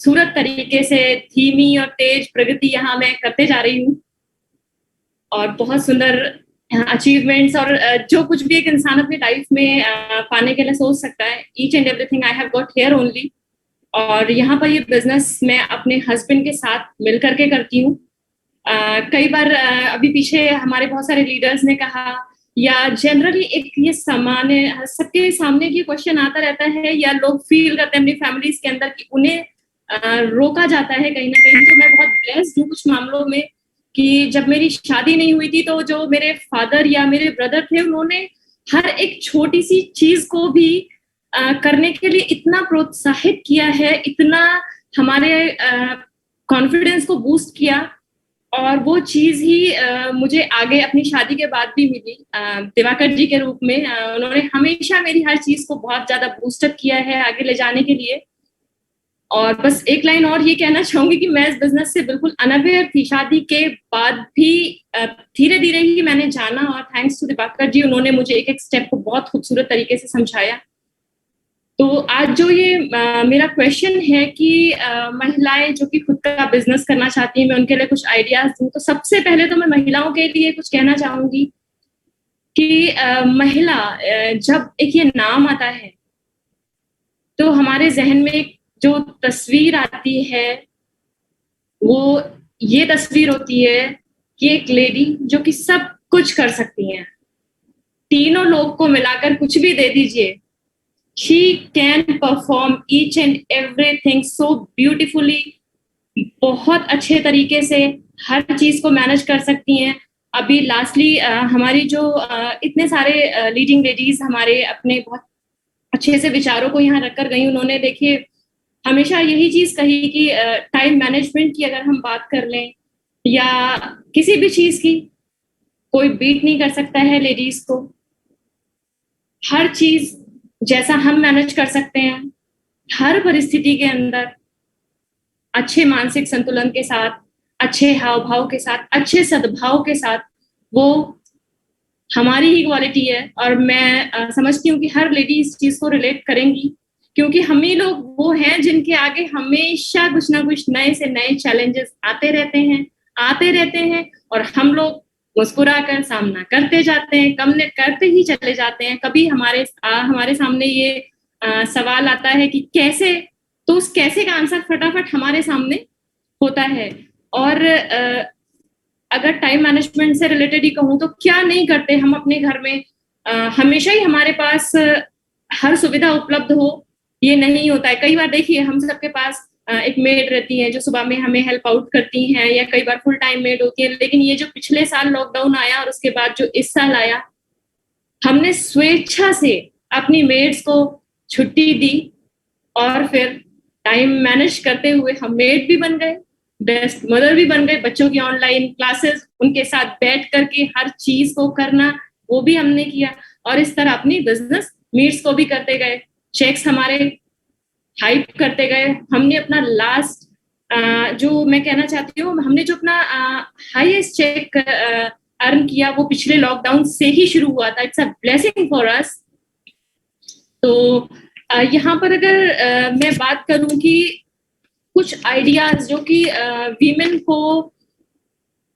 खूबसूरत तरीके से धीमी और तेज प्रगति यहाँ मैं करते जा रही हूँ और बहुत सुंदर अचीवमेंट्स और जो कुछ भी एक इंसान अपनी लाइफ में पाने के लिए सोच सकता है, each and everything I have got here only. और यहाँ पर ये बिजनेस मैं अपने हस्बैंड के साथ मिल करके करती हूँ। कई बार अभी पीछे हमारे बहुत सारे लीडर्स ने कहा या जनरली एक ये सामान्य सबके सामने ये क्वेश्चन आता रहता है या लोग फील करते हैं अपनी फैमिलीज के अंदर कि उन्हें रोका जाता है कहीं ना कहीं। तो मैं बहुत ब्लेस्ड हूँ कुछ मामलों में कि जब मेरी शादी नहीं हुई थी तो जो मेरे फादर या मेरे ब्रदर थे उन्होंने हर एक छोटी सी चीज को भी करने के लिए इतना प्रोत्साहित किया है, इतना हमारे कॉन्फिडेंस को बूस्ट किया। और वो चीज ही मुझे आगे अपनी शादी के बाद भी मिली दिवाकर जी के रूप में। उन्होंने हमेशा मेरी हर चीज को बहुत ज्यादा बूस्टअप किया है आगे ले जाने के लिए। और बस एक लाइन और ये कहना चाहूंगी कि मैं इस बिजनेस से बिल्कुल अनअवेयर थी। शादी के बाद भी धीरे धीरे ही मैंने जाना और थैंक्स टू दिवाकर जी, उन्होंने मुझे एक एक स्टेप को बहुत खूबसूरत तरीके से समझाया। तो आज जो ये मेरा क्वेश्चन है कि महिलाएं जो कि खुद का बिजनेस करना चाहती हैं, मैं उनके लिए कुछ आइडियाज दूं। तो सबसे पहले तो मैं महिलाओं के लिए कुछ कहना चाहूंगी कि महिला जब एक ये नाम आता है तो हमारे जहन में जो तस्वीर आती है वो ये तस्वीर होती है कि एक लेडी जो कि सब कुछ कर सकती हैं, तीनों लोग को मिलाकर कुछ भी दे दीजिए, she can perform each and everything so beautifully, बहुत अच्छे तरीके से हर चीज को मैनेज कर सकती हैं। अभी लास्टली हमारी जो इतने सारे लीडिंग लेडीज हमारे अपने बहुत अच्छे से विचारों को यहाँ रखकर गई, उन्होंने देखिए हमेशा यही चीज कही कि टाइम मैनेजमेंट की अगर हम बात कर लें या किसी भी चीज की, कोई बीट नहीं कर सकता है लेडीज को। हर चीज जैसा हम मैनेज कर सकते हैं हर परिस्थिति के अंदर अच्छे मानसिक संतुलन के साथ, अच्छे हाव भाव के साथ, अच्छे सद्भाव के साथ, वो हमारी ही क्वालिटी है। और मैं समझती हूँ कि हर लेडी इस चीज को रिलेट करेंगी क्योंकि हम ही लोग वो हैं जिनके आगे हमेशा कुछ ना कुछ नए से नए चैलेंजेस आते रहते हैं और हम लोग मुस्कुराकर सामना करते जाते हैं, करते ही चले जाते हैं। कभी हमारे सामने ये सवाल आता है कि कैसे, तो उस कैसे का आंसर फटाफट हमारे सामने होता है। और अगर टाइम मैनेजमेंट से रिलेटेड ही कहूँ तो क्या नहीं करते हम अपने घर में। हमेशा ही हमारे पास हर सुविधा उपलब्ध हो ये नहीं होता है। कई बार देखिए हम सबके पास एक मेड रहती है जो सुबह में हमें हेल्प आउट करती हैं या कई बार फुल टाइम मेड होती है। लेकिन ये जो पिछले साल लॉकडाउन आया और उसके बाद जो इस साल आया, हमने स्वेच्छा से अपनी मेड्स को छुट्टी दी और फिर टाइम मैनेज करते हुए हम मेड भी बन गए, बेस्ट मदर भी बन गए। बच्चों की ऑनलाइन क्लासेस, उनके साथ बैठ करके हर चीज को करना, वो भी हमने किया। और इस तरह अपनी बिजनेस मीट्स को भी करते गए, चेक्स हमारे हाइप करते गए। हमने अपना लास्ट जो मैं कहना चाहती हूँ, हमने जो अपना हाईएस्ट चेक अर्न किया वो पिछले लॉकडाउन से ही शुरू हुआ था। It's a blessing for us. तो यहाँ पर अगर मैं बात करूं कि कुछ आइडियाज जो कि वीमेन को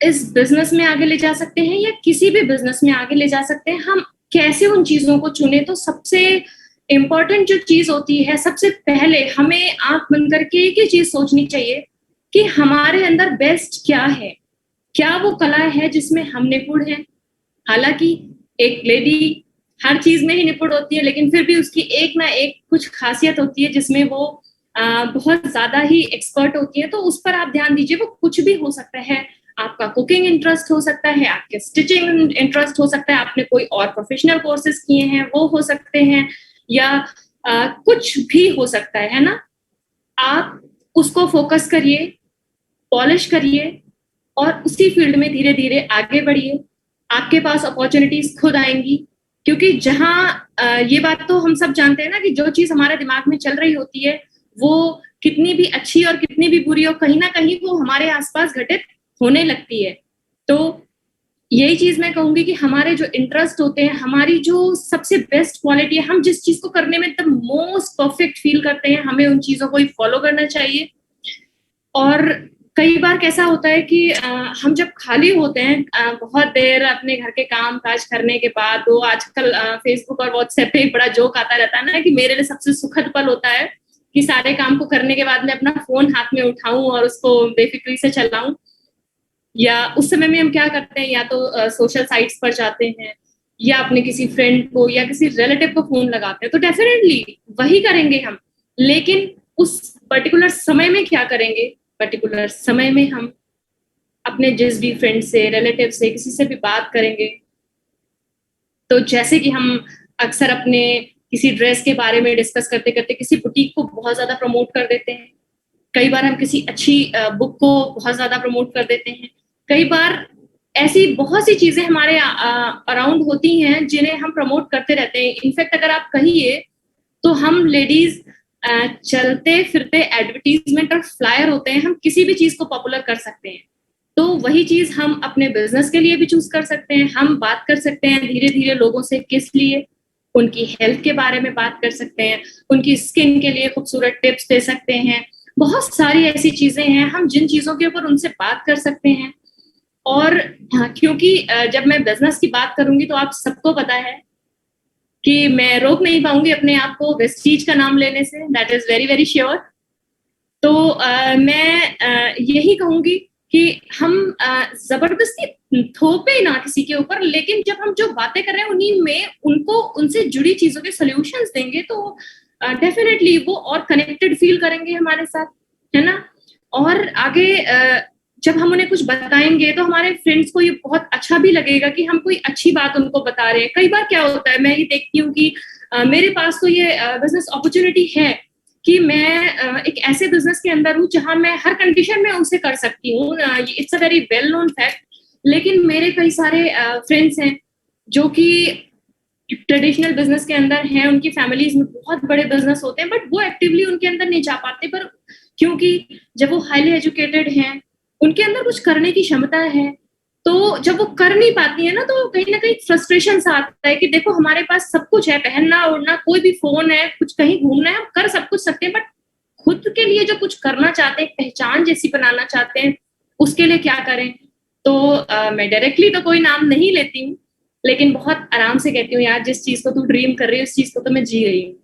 इस बिजनेस में आगे ले जा सकते हैं या किसी भी बिजनेस में आगे ले जा सकते हैं, हम कैसे उन चीजों को चुने। तो सबसे इम्पोर्टेंट जो चीज होती है, सबसे पहले हमें आंख बंद करके एक ही चीज सोचनी चाहिए कि हमारे अंदर बेस्ट क्या है, क्या वो कला है जिसमें हम निपुण हैं। हालांकि एक लेडी हर चीज में ही निपुण होती है, लेकिन फिर भी उसकी एक ना एक कुछ खासियत होती है जिसमें वो बहुत ज्यादा ही एक्सपर्ट होती है। तो उस पर आप ध्यान दीजिए। वो कुछ भी हो सकता है, आपका कुकिंग इंटरेस्ट हो सकता है, आपके स्टिचिंग इंटरेस्ट हो सकता है, आपने कोई और प्रोफेशनल कोर्सेज किए हैं वो हो सकते हैं, या कुछ भी हो सकता है ना। आप उसको फोकस करिए, पॉलिश करिए और उसी फील्ड में धीरे धीरे आगे बढ़िए। आपके पास अपॉर्चुनिटीज खुद आएंगी क्योंकि जहां ये बात तो हम सब जानते हैं ना कि जो चीज हमारे दिमाग में चल रही होती है वो कितनी भी अच्छी और कितनी भी बुरी हो, कहीं ना कहीं वो हमारे आसपास घटित होने लगती है। तो यही चीज मैं कहूंगी कि हमारे जो इंटरेस्ट होते हैं, हमारी जो सबसे बेस्ट क्वालिटी है, हम जिस चीज को करने में द मोस्ट परफेक्ट फील करते हैं, हमें उन चीजों को ही फॉलो करना चाहिए। और कई बार कैसा होता है कि हम जब खाली होते हैं बहुत देर अपने घर के काम काज करने के बाद, तो आजकल फेसबुक और व्हाट्सएप पे एक बड़ा जोक आता रहता है ना कि मेरे लिए सबसे सुखद पल होता है कि सारे काम को करने के बाद मैं अपना फोन हाथ में उठाऊं और उसको बेफिक्री से चलाऊं। या उस समय में हम क्या करते हैं, या तो सोशल साइट्स पर जाते हैं, या अपने किसी फ्रेंड को या किसी रिलेटिव को फोन लगाते हैं। तो डेफिनेटली वही करेंगे हम, लेकिन उस पर्टिकुलर समय में क्या करेंगे, पर्टिकुलर समय में हम अपने जिस भी फ्रेंड से, रिलेटिव से, किसी से भी बात करेंगे। तो जैसे कि हम अक्सर अपने किसी ड्रेस के बारे में डिस्कस करते करते किसी बुटीक को बहुत ज्यादा प्रमोट कर देते हैं। कई बार हम किसी अच्छी बुक को बहुत ज्यादा प्रमोट कर देते हैं। कई बार ऐसी बहुत सी चीजें हमारे अराउंड होती हैं जिन्हें हम प्रमोट करते रहते हैं। इनफैक्ट अगर आप कहिए तो हम लेडीज चलते फिरते एडवर्टीजमेंट और फ्लायर होते हैं, हम किसी भी चीज को पॉपुलर कर सकते हैं। तो वही चीज हम अपने बिजनेस के लिए भी चूज कर सकते हैं। हम बात कर सकते हैं धीरे धीरे लोगों से, किस लिए, उनकी हेल्थ के बारे में बात कर सकते हैं, उनकी स्किन के लिए खूबसूरत टिप्स दे सकते हैं। बहुत सारी ऐसी चीजें हैं हम जिन चीजों के ऊपर उनसे बात कर सकते हैं। और क्योंकि जब मैं बिजनेस की बात करूंगी तो आप सबको पता है कि मैं रोक नहीं पाऊंगी अपने आप को वेस्टीज का नाम लेने से, that is very very sure. तो मैं यही कहूंगी कि हम जबरदस्ती थोपे ना किसी के ऊपर, लेकिन जब हम जो बातें कर रहे हैं उन्हीं में उनको उनसे जुड़ी चीजों के सोल्यूशंस देंगे तो डेफिनेटली वो और कनेक्टेड फील करेंगे हमारे साथ, है ना। और आगे जब हम उन्हें कुछ बताएंगे तो हमारे फ्रेंड्स को ये बहुत अच्छा भी लगेगा कि हम कोई अच्छी बात उनको बता रहे हैं। कई बार क्या होता है, मैं ये देखती हूँ कि मेरे पास तो ये बिजनेस अपॉर्चुनिटी है कि मैं एक ऐसे बिजनेस के अंदर हूँ जहां मैं हर कंडीशन में उनसे कर सकती हूँ। It's a very well known fact. लेकिन मेरे कई सारे फ्रेंड्स हैं जो कि ट्रेडिशनल बिजनेस के अंदर हैं, उनकी फैमिलीज में बहुत बड़े बिजनेस होते हैं, बट वो एक्टिवली उनके अंदर नहीं जा पाते। पर क्योंकि जब वो हाईली एजुकेटेड हैं, उनके अंदर कुछ करने की क्षमता है, तो जब वो कर नहीं पाती है ना, तो कहीं ना कहीं फ्रस्ट्रेशन सा आता है कि देखो हमारे पास सब कुछ है, पहनना ओढ़ना, कोई भी फोन है, कुछ कहीं घूमना है, हम कर सब कुछ सकते हैं, बट खुद के लिए जो कुछ करना चाहते हैं, पहचान जैसी बनाना चाहते हैं, उसके लिए क्या करें। तो मैं डायरेक्टली तो कोई नाम नहीं लेती हूँ, लेकिन बहुत आराम से कहती हूँ, यार जिस चीज को तू ड्रीम कर रही है उस चीज को तो मैं जी रही हूँ।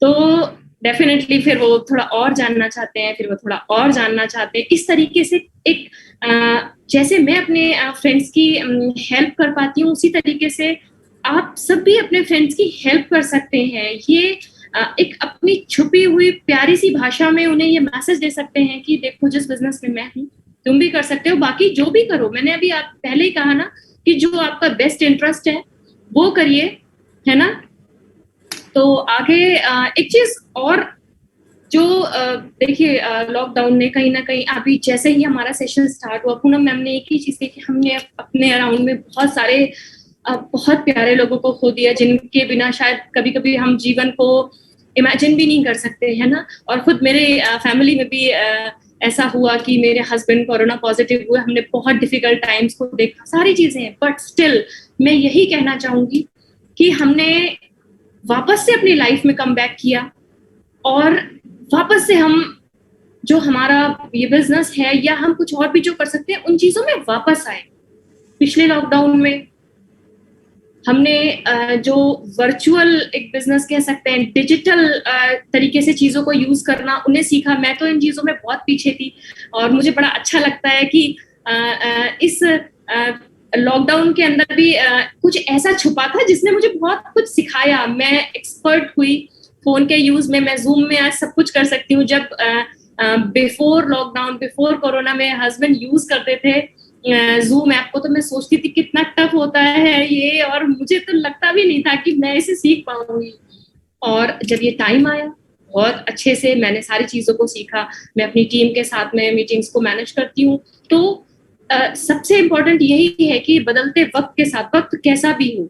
तो डेफिनेटली फिर वो थोड़ा और जानना चाहते हैं, फिर वो थोड़ा और जानना चाहते हैं। इस तरीके से एक जैसे मैं अपने फ्रेंड्स की हेल्प कर पाती हूँ, उसी तरीके से आप सब भी अपने फ्रेंड्स की हेल्प कर सकते हैं। ये एक अपनी छुपी हुई प्यारी सी भाषा में उन्हें ये मैसेज दे सकते हैं कि देखो जिस बिजनेस में मैं हूँ तुम भी कर सकते हो, बाकी जो भी करो। मैंने अभी आप पहले ही कहा ना कि जो आपका बेस्ट इंटरेस्ट है वो करिए, है ना। तो आगे एक चीज और जो देखिए लॉकडाउन ने कहीं ना कहीं, अभी जैसे ही हमारा सेशन स्टार्ट हुआ, पूनम मैम ने एक ही चीज की कि हमने अपने अराउंड में बहुत सारे बहुत प्यारे लोगों को खो दिया, जिनके बिना शायद कभी कभी हम जीवन को इमेजिन भी नहीं कर सकते, है ना। और खुद मेरे फैमिली में भी ऐसा हुआ कि मेरे हस्बैंड कोरोना पॉजिटिव हुए, हमने बहुत डिफिकल्ट टाइम्स को देखा, सारी चीजें हैं, बट स्टिल मैं यही कहना चाहूंगी कि हमने वापस से अपनी लाइफ में कम बैक किया और वापस से हम जो हमारा ये बिजनेस है या हम कुछ और भी जो कर सकते हैं उन चीजों में वापस आए। पिछले लॉकडाउन में हमने जो वर्चुअल एक बिजनेस कह सकते हैं, डिजिटल तरीके से चीजों को यूज करना, उन्हें सीखा। मैं तो इन चीजों में बहुत पीछे थी और मुझे बड़ा अच्छा लगता है कि इस लॉकडाउन के अंदर भी कुछ ऐसा छुपा था जिसने मुझे बहुत कुछ सिखाया। मैं एक्सपर्ट हुई फोन के यूज में। मैं जूम में आज सब कुछ कर सकती हूँ। जब बिफोर लॉकडाउन, बिफोर कोरोना में हस्बैंड यूज करते थे जूम ऐप को, तो मैं सोचती थी कितना टफ होता है ये, और मुझे तो लगता भी नहीं था कि मैं इसे सीख पाऊंगी। और जब ये टाइम आया, बहुत अच्छे से मैंने सारी चीजों को सीखा। मैं अपनी टीम के साथ में मीटिंग्स को मैनेज करती हूँ। तो सबसे इम्पोर्टेंट यही है कि बदलते वक्त के साथ, वक्त कैसा भी हो,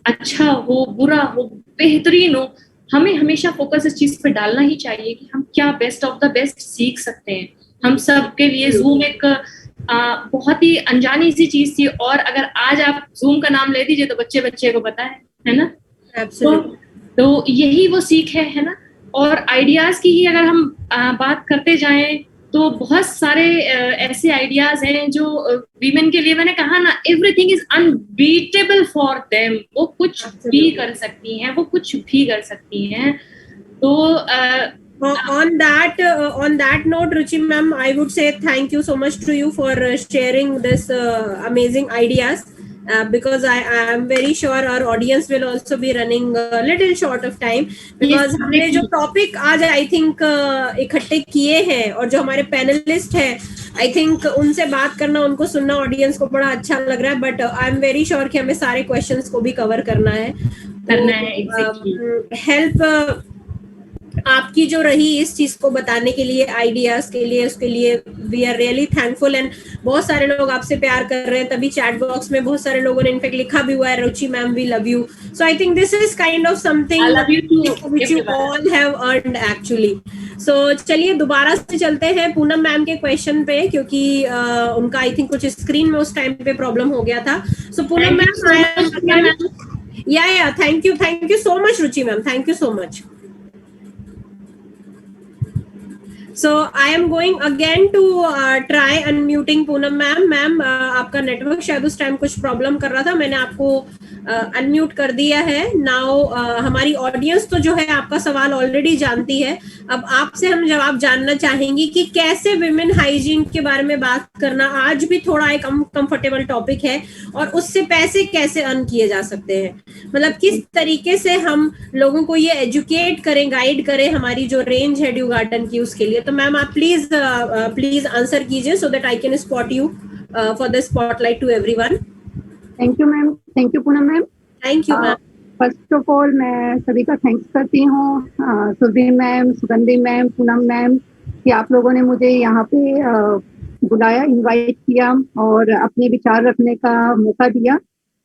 अच्छा हो, बुरा हो, बेहतरीन हो, हमें हमेशा फोकस इस चीज पे डालना ही चाहिए कि हम क्या बेस्ट ऑफ द बेस्ट सीख सकते हैं। हम सब के लिए जूम एक बहुत ही अनजानी सी चीज थी, और अगर आज आप जूम का नाम ले दीजिए तो बच्चे बच्चे को पता है ना। तो यही वो सीख है ना। और आइडियाज की ही अगर हम बात करते जाएं तो बहुत सारे ऐसे आइडियाज हैं जो वीमेन के लिए, मैंने कहा ना, everything is unbeatable for them. वो कुछ भी कर सकती हैं, वो कुछ भी कर सकती हैं। तो on that note, Ruchi ma'am, I would say thank you so much to you for sharing this amazing ideas. Because I am very sure our audience will also be running a little short of time, because हमने जो topic आज I think इकट्ठे किए हैं और जो हमारे panelist हैं, आई थिंक उनसे बात करना, उनको सुनना ऑडियंस को बड़ा अच्छा लग रहा है। But I am very sure कि हमें सारे क्वेश्चंस को भी कवर करना है। हेल्प आपकी जो रही इस चीज को बताने के लिए, आइडियाज के लिए, उसके लिए we are really thankful. And बहुत सारे लोग आपसे प्यार कर रहे हैं, तभी चैट बॉक्स में बहुत सारे लोगों ने इनफेक्ट लिखा भी हुआ है, Ruchi ma'am we love you. So I think this is kind of something which you all have earned actually. So चलिए दोबारा से चलते हैं पूनम मैम के क्वेश्चन पे, क्योंकि उनका आई थिंक कुछ स्क्रीन में उस टाइम पे प्रॉब्लम हो गया था। सो पूनम मैम, या thank you so much Ruchi ma'am, thank you so much. So I am going again to try unmuting Poonam ma'am. Ma'am आपका नेटवर्क शायद उस टाइम कुछ प्रॉब्लम कर रहा था, मैंने आपको अनम्यूट कर दिया है। नाउ हमारी ऑडियंस तो जो है आपका सवाल ऑलरेडी जानती है। अब आपसे हम जवाब जानना चाहेंगे कि कैसे विमेन हाइजीन के बारे में बात करना आज भी थोड़ा एक अनकंफर्टेबल टॉपिक है, और उससे पैसे कैसे अर्न किए जा सकते हैं। मतलब किस तरीके से हम लोगों को ये एजुकेट करें, गाइड करें हमारी जो रेंज है ड्यू गार्डन की, उसके लिए। तो मैम आप प्लीज आंसर कीजिए so that I can spot you for the spotlight to everyone. Thank you ma'am, thank you Poonam ma'am. Thank you ma'am. First of all मैं सभी का थैंक्स करती हूँ, Surabhi ma'am, Sugandhi ma'am, Poonam ma'am, कि आप लोगों ने मुझे यहाँ पे बुलाया, इनवाइट किया और अपने विचार रखने का मौका दिया।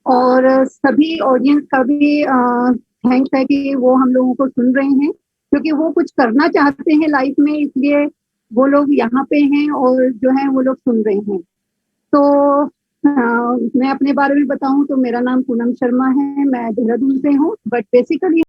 और सभी ऑडियंस का भी थैंक्स है कि वो हम लोगों को सुन रहे हैं, क्योंकि वो कुछ करना चाहते हैं लाइफ में, इसलिए वो लोग यहाँ पे हैं और जो है वो लोग सुन रहे हैं। तो मैं अपने बारे में बताऊं तो मेरा नाम पूनम शर्मा है, मैं देहरादून से हूँ, बट बेसिकली